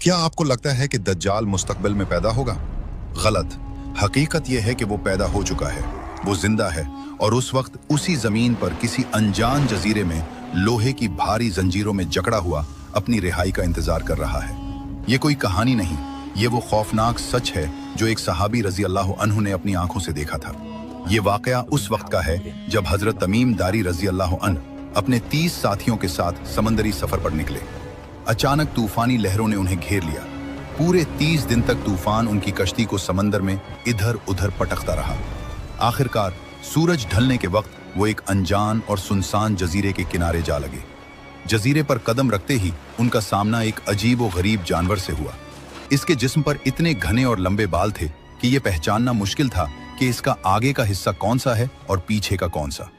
क्या आपको लगता है कि दज्जाल मुस्तकबिल में पैदा होगा? गलत। हकीकत यह है कि वो पैदा हो चुका है, वो जिंदा है और उस वक्त उसी जमीन पर किसी अनजान जजीरे में लोहे की भारी जंजीरों में जकड़ा हुआ अपनी रिहाई का इंतजार कर रहा है। ये कोई कहानी नहीं, ये वो खौफनाक सच है जो एक सहाबी रजी अल्लाह अन्हु ने अपनी आंखों से देखा था। ये वाकया उस वक्त का है जब हजरत तमीम दारी रजी अल्लाह अन्हु अपने 30 साथियों के साथ समंदरी सफर पर निकले। अचानक तूफानी लहरों ने उन्हें घेर लिया। पूरे 30 दिन तक तूफान उनकी कश्ती को समंदर में इधर उधर पटकता रहा। आखिरकार सूरज ढलने के वक्त वो एक अनजान और सुनसान जजीरे के किनारे जा लगे। जजीरे पर कदम रखते ही उनका सामना एक अजीब व गरीब जानवर से हुआ। इसके जिस्म पर इतने घने और लंबे बाल थे कि यह पहचानना मुश्किल था कि इसका आगे का हिस्सा कौन सा है और पीछे का कौन सा।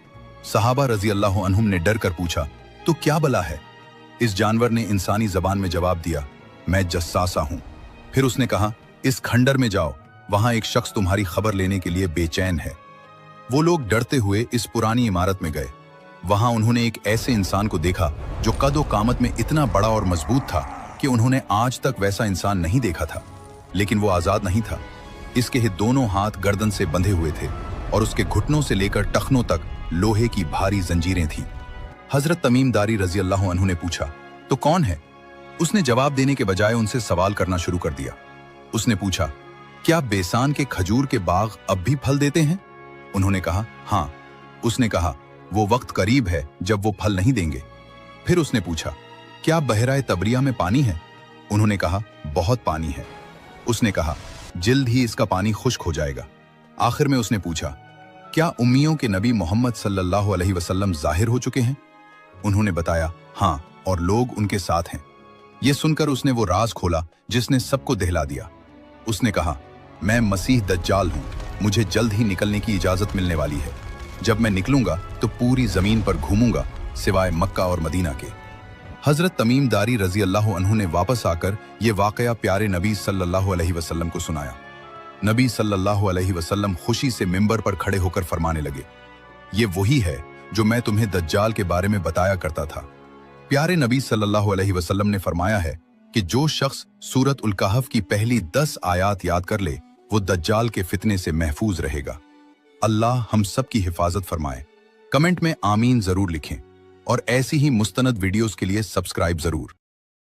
सहाबा रजी अल्लाह अन्हुम ने डर कर पूछा, तो क्या बला है? इस जानवर ने इंसानी जबान में जवाब दिया, मैं जस्सासा हूं। फिर उसने कहा, इस खंडर में जाओ, वहां एक शख्स तुम्हारी खबर लेने के लिए बेचैन है। वो लोग डरते हुए इस पुरानी इमारत में गए। वहां उन्होंने एक ऐसे इंसान को देखा जो कद व कामत में इतना बड़ा और मजबूत था कि उन्होंने आज तक वैसा इंसान नहीं देखा था। लेकिन वो आजाद नहीं था। इसके दोनों हाथ गर्दन से बंधे हुए थे और उसके घुटनों से लेकर टखनों तक लोहे की भारी जंजीरें थीं। हजरत तमीम दारी रजी अल्लाह अन्हु ने पूछा, तो कौन है? उसने जवाब देने के बजाय उनसे सवाल करना शुरू कर दिया। उसने पूछा, क्या बेसान के खजूर के बाग अब भी फल देते हैं? उन्होंने कहा, हाँ। उसने कहा, वो वक्त करीब है जब वो फल नहीं देंगे। फिर उसने पूछा, क्या बहराए तबरिया में पानी है? उन्होंने कहा, बहुत पानी है। उसने कहा, जल्द ही इसका पानी खुश्क हो जाएगा। आखिर में उसने पूछा, क्या उम्मियों के नबी मोहम्मद सल्लल्लाहु अलैहि वसल्लम जाहिर हो चुके हैं? उन्होंने बताया, हाँ, और लोग उनके साथ हैं। यह सुनकर उसने वो राज खोला जिसने सबको दहला दिया। उसने कहा, मैं मसीह दज्जाल हूं, मुझे जल्द ही निकलने की इजाजत मिलने वाली है। जब मैं निकलूंगा तो पूरी जमीन पर घूमूंगा सिवाय मक्का और मदीना के। हजरत तमीम दारी रजी अल्लाह अन्हु ने वापस आकर ये वाकया प्यारे नबी सल्लल्लाहु अलैहि वसल्लम को सुनाया। नबी सल्लल्लाहु अलैहि वसल्लम खुशी से मिंबर पर खड़े होकर फरमाने लगे, ये वही है जो मैं तुम्हें दज्जाल के बारे में बताया करता था। प्यारे नबी सल्लल्लाहु अलैहि वसल्लम ने फरमाया है कि जो शख्स सूरत उल कहफ की पहली 10 आयात याद कर ले, वो दज्जाल के फितने से महफूज रहेगा। अल्लाह हम सब की हिफाजत फरमाए। कमेंट में आमीन जरूर लिखें और ऐसी ही मुस्तनद वीडियोस के लिए सब्सक्राइब जरूर।